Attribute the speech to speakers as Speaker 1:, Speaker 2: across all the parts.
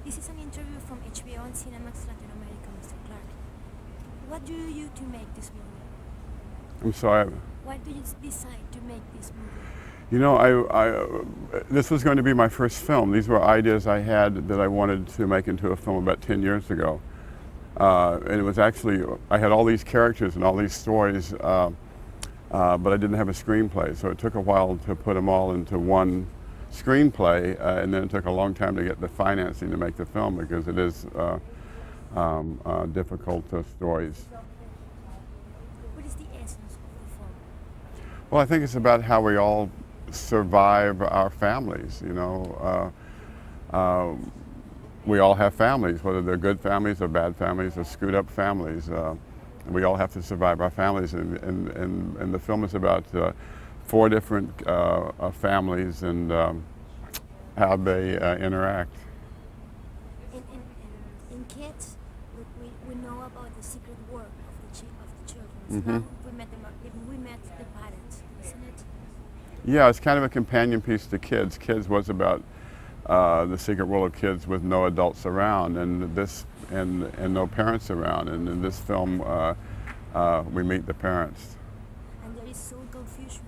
Speaker 1: This is an interview from HBO and Cinemax Latin America, Mr. Clark. What drew you to make this movie?
Speaker 2: I'm sorry.
Speaker 1: Why did you decide to make this movie?
Speaker 2: You know, this was going to be my first film. These were ideas I had that I wanted to make into a film about 10 years ago. And it was actually, I had all these characters and all these stories, but I didn't have a screenplay. So it took a while to put them all into one screenplay, and then it took a long time to get the financing to make the film because it is difficult stories.
Speaker 1: What is the essence of the film?
Speaker 2: Well, I think it's about how we all survive our families, you know. We all have families, whether they're good families or bad families or screwed up families. We all have to survive our families, and the film is about 4 different families and how they interact.
Speaker 1: In Kids, we know about the secret work of the children.
Speaker 2: Mm-hmm.
Speaker 1: Now we met the parents, isn't it?
Speaker 2: Yeah, it's kind of a companion piece to Kids. Kids was about the secret world of kids with no adults around, and no parents around. And in this film, we meet the parents.
Speaker 1: And there is so confusion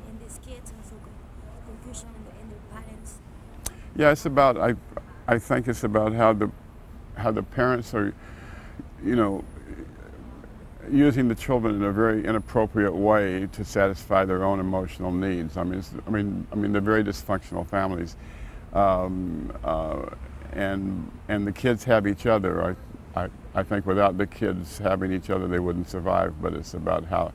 Speaker 1: in these kids, and so confusion in their parents.
Speaker 2: Yeah, it's about. I think it's about how the parents are, you know, using the children in a very inappropriate way to satisfy their own emotional needs. I mean, they're very dysfunctional families, and the kids have each other. I think without the kids having each other, they wouldn't survive. But it's about how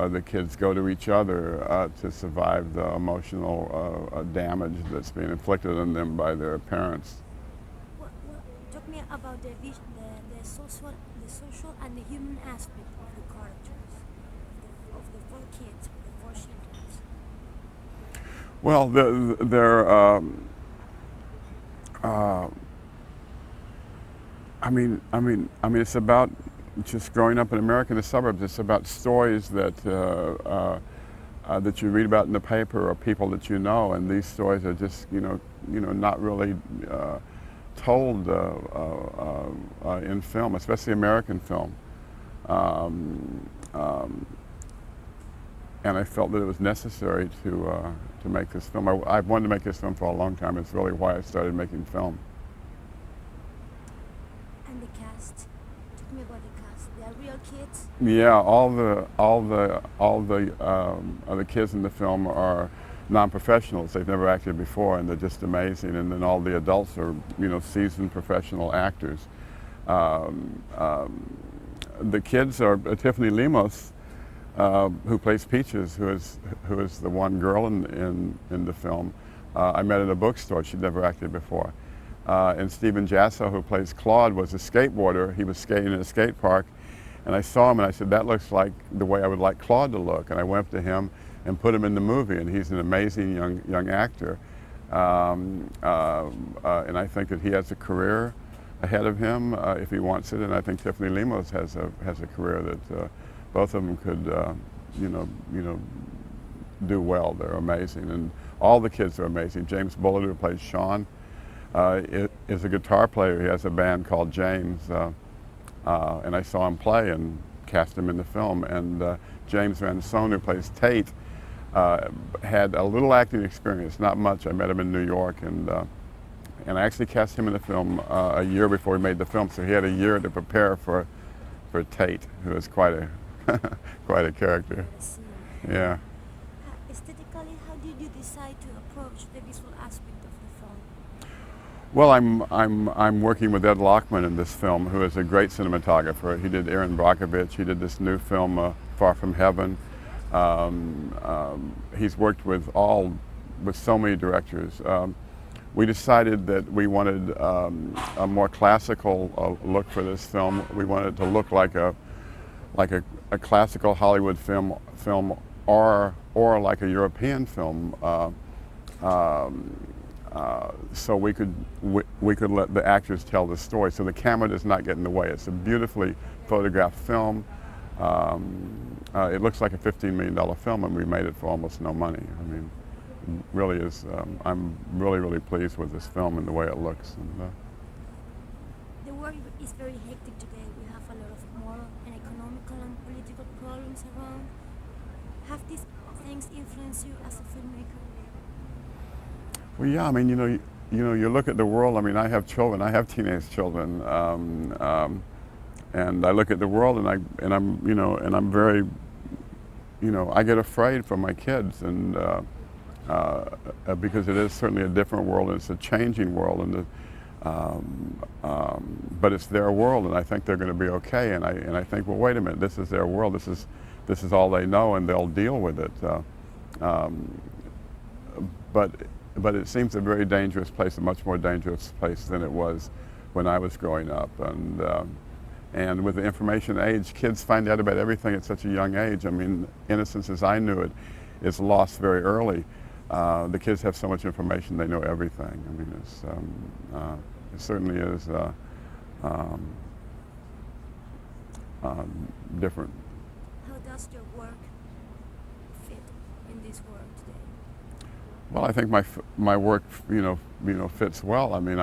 Speaker 2: the kids go to each other to survive the emotional damage that's being inflicted on them by their parents.
Speaker 1: Talk me about the social and the human aspect of the characters, of the 4 kids, the 4 children.
Speaker 2: Well, it's about just growing up in America in the suburbs. It's about stories that that you read about in the paper or people that you know, and these stories are just not really told in film, especially American film. And I felt that it was necessary to make this film. I've wanted to make this film for a long time. It's really why I started making film.
Speaker 1: And the cast. Talk me about the cast. They are real kids.
Speaker 2: Yeah, all the kids in the film are non-professionals. They've never acted before, and they're just amazing. And then all the adults are, seasoned professional actors. The kids are Tiffany Lemos, who plays Peaches, who is the one girl in the film. I met at a bookstore. She'd never acted before. And Stephen Jasso, who plays Claude, was a skateboarder. He was skating in a skate park, and I saw him and I said, that looks like the way I would like Claude to look. And I went up to him and put him in the movie, and he's an amazing young actor. And I think that he has a career ahead of him if he wants it. And I think Tiffany Lemos has a career that both of them could, do well. They're amazing, and all the kids are amazing. James Bullard, who plays Sean, is a guitar player. He has a band called James, and I saw him play and cast him in the film. And James Van Son, who plays Tate, had a little acting experience, not much. I met him in New York, and I actually cast him in the film a year before we made the film, so he had a year to prepare for Tate, who is quite a quite a character. Yeah.
Speaker 1: Aesthetically, how did you decide to approach the visual aspect of the film?
Speaker 2: Well, I'm working with Ed Lachman in this film, who is a great cinematographer. He did Erin Brockovich. He did this new film, Far From Heaven. He's worked with so many directors. We decided that we wanted a more classical look for this film. We wanted it to look like a classical Hollywood film or like a European film. So we could let the actors tell the story. So the camera does not get in the way. It's a beautifully photographed film. It looks like a $15 million film, and we made it for almost no money. I mean, really is, I'm really pleased with this film and the way it looks. And,
Speaker 1: The world is very hectic today. We have a lot of moral and economical and political problems around. Have these things influenced you as a filmmaker?
Speaker 2: well, yeah, I mean, you look at the world. I mean, I have children. I have teenage children, and I look at the world, and I'm very, I get afraid for my kids, and because it is certainly a different world, and it's a changing world, and but it's their world, and I think they're going to be okay. And I think, well, wait a minute, this is their world. This is all they know, and they'll deal with it. But it seems a very dangerous place, a much more dangerous place than it was when I was growing up. And with the information age, kids find out about everything at such a young age. I mean, innocence as I knew it is lost very early. The kids have so much information, they know everything. I mean, it certainly is different.
Speaker 1: How does your work fit in this world today?
Speaker 2: Well, I think my work, fits well. I mean,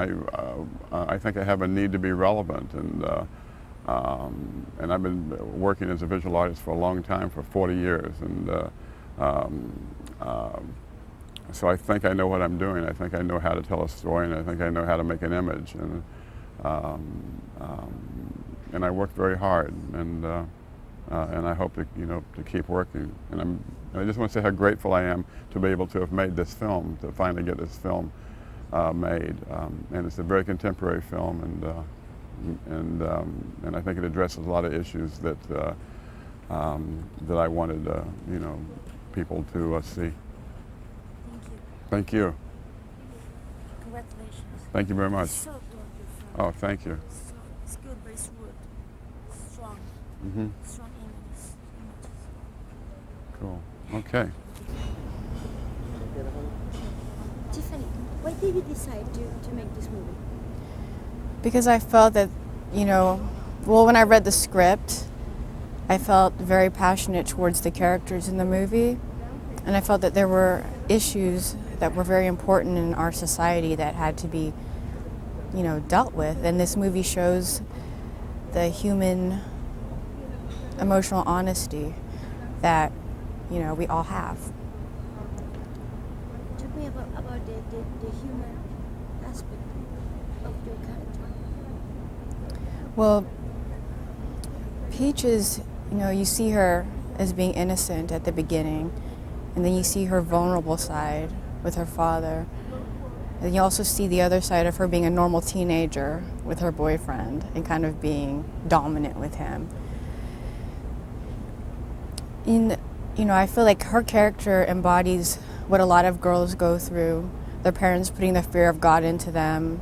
Speaker 2: I think I have a need to be relevant, and I've been working as a visual artist for a long time, for 40 years, and so I think I know what I'm doing. I think I know how to tell a story, and I think I know how to make an image, and I work very hard, and I hope to keep working. And I just want to say how grateful I am to be able to have made this film, to finally get this film made. And it's a very contemporary film, and I think it addresses a lot of issues that I wanted people to see.
Speaker 1: Thank you.
Speaker 2: Thank you.
Speaker 1: Congratulations.
Speaker 2: Thank you very much.
Speaker 1: So good, your film.
Speaker 2: Oh, thank you.
Speaker 1: So it's good, but it's good. Strong.
Speaker 2: Mm-hmm.
Speaker 1: Strong images.
Speaker 2: Cool. Okay.
Speaker 1: Tiffany, why did you decide to make this movie?
Speaker 3: Because I felt that, when I read the script, I felt very passionate towards the characters in the movie, and I felt that there were issues that were very important in our society that had to be, dealt with. And this movie shows the human emotional honesty that, we all have.
Speaker 1: Talk me about the human aspect of your character.
Speaker 3: Well, Peach is, you see her as being innocent at the beginning, and then you see her vulnerable side with her father. And you also see the other side of her being a normal teenager with her boyfriend and kind of being dominant with him. I feel like her character embodies what a lot of girls go through, their parents putting the fear of God into them,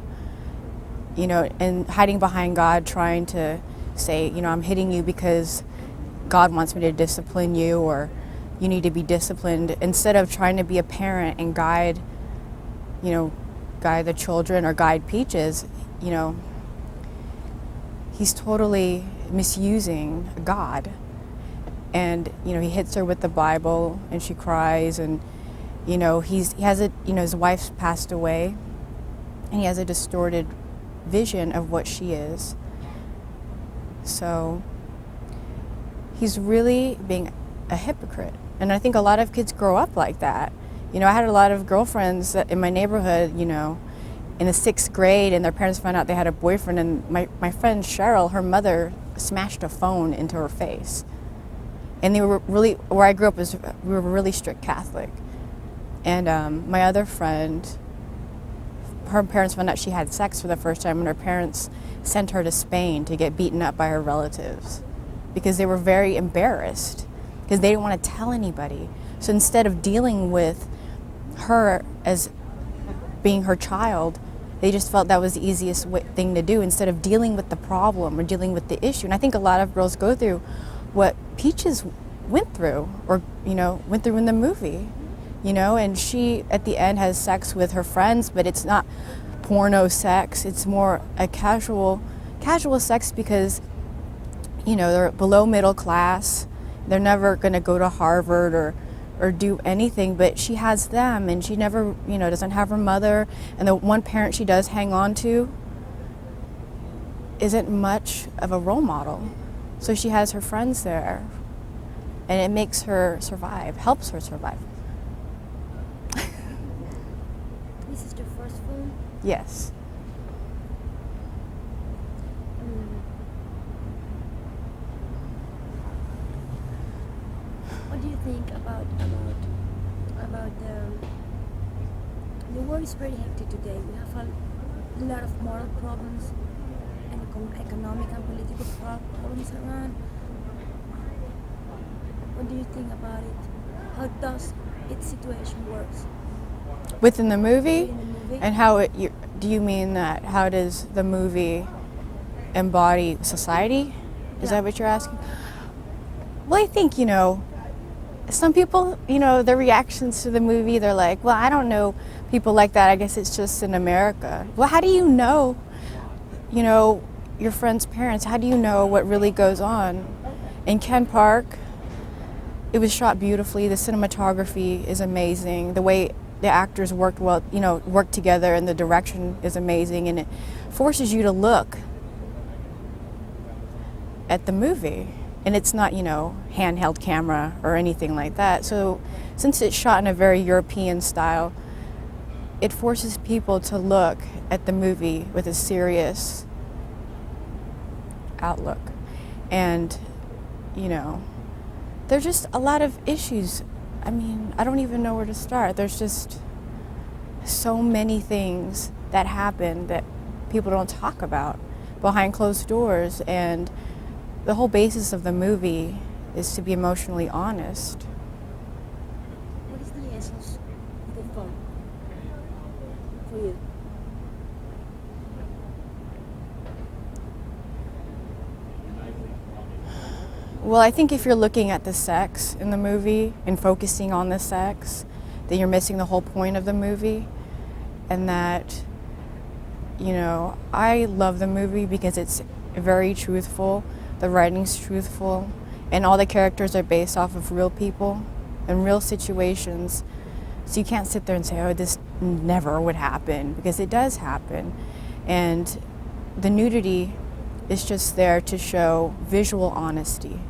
Speaker 3: and hiding behind God, trying to say, I'm hitting you because God wants me to discipline you, or you need to be disciplined, instead of trying to be a parent and guide the children or guide Peaches. He's totally misusing God. And, he hits her with the Bible, and she cries, and, he has his wife's passed away, and he has a distorted vision of what she is. So he's really being a hypocrite. And I think a lot of kids grow up like that. I had a lot of girlfriends in my neighborhood, in the 6th grade, and their parents found out they had a boyfriend, and my friend Cheryl, her mother, smashed a phone into her face. And they were really, where I grew up, we were really strict Catholic. And my other friend, her parents found out she had sex for the first time, and her parents sent her to Spain to get beaten up by her relatives because they were very embarrassed because they didn't want to tell anybody. So instead of dealing with her as being her child, they just felt that was the easiest thing to do instead of dealing with the problem or dealing with the issue. And I think a lot of girls go through what Peaches went through, or went through in the movie, and she at the end has sex with her friends, but it's not porno sex. It's more a casual sex because they're below middle class. They're never going to go to Harvard or or do anything, but she has them, and she never, doesn't have her mother, and the one parent she does hang on to isn't much of a role model. So she has her friends there, and it makes her survive, helps her survive.
Speaker 1: This is the first film.
Speaker 3: Yes.
Speaker 1: What do you think about the world is very hectic today. We have a lot of moral problems and economic and political problems around. What do you think about it? How does its situation works?
Speaker 3: Within the movie?
Speaker 1: In the movie?
Speaker 3: And do you mean that, how does the movie embody society? Is that what you're asking? Well, I think, some people, their reactions to the movie, they're like, well, I don't know people like that. I guess it's just in America. Well, how do you know, your friend's parents? How do you know what really goes on? In Ken Park, it was shot beautifully. The cinematography is amazing. The way the actors worked together, and the direction is amazing, and it forces you to look at the movie. And it's not, handheld camera or anything like that. So since it's shot in a very European style, it forces people to look at the movie with a serious outlook. And, there's just a lot of issues. I mean, I don't even know where to start. There's just so many things that happen that people don't talk about behind closed doors. And the whole basis of the movie is to be emotionally honest.
Speaker 1: What is the essence of the film for you?
Speaker 3: Well, I think if you're looking at the sex in the movie and focusing on the sex, then you're missing the whole point of the movie. And that, I love the movie because it's very truthful. The writing's truthful, and all the characters are based off of real people and real situations. So you can't sit there and say, oh, this never would happen, because it does happen. And the nudity is just there to show visual honesty,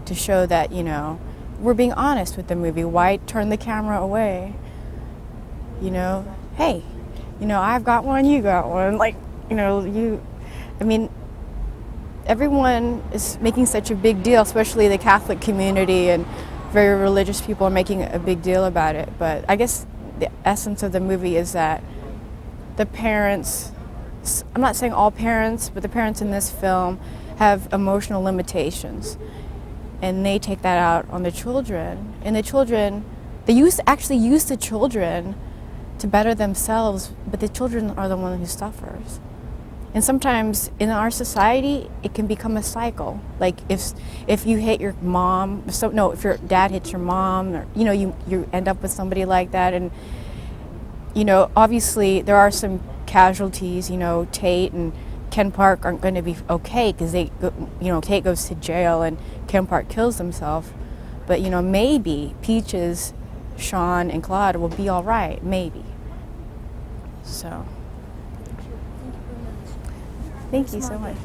Speaker 3: to show that, we're being honest with the movie. Why turn the camera away? Hey, I've got one, you got one. Everyone is making such a big deal, especially the Catholic community, and very religious people are making a big deal about it. But I guess the essence of the movie is that the parents, I'm not saying all parents, but the parents in this film have emotional limitations. And they take that out on the children. And the children, actually use the children to better themselves, but the children are the one who suffers. And sometimes in our society, it can become a cycle. Like if you hit your mom, if your dad hits your mom, or you end up with somebody like that. And obviously there are some casualties. Tate and Ken Park aren't going to be okay because Tate goes to jail and Ken Park kills himself. But maybe Peaches, Sean, and Claude will be all right. Maybe. So. Thank you so much.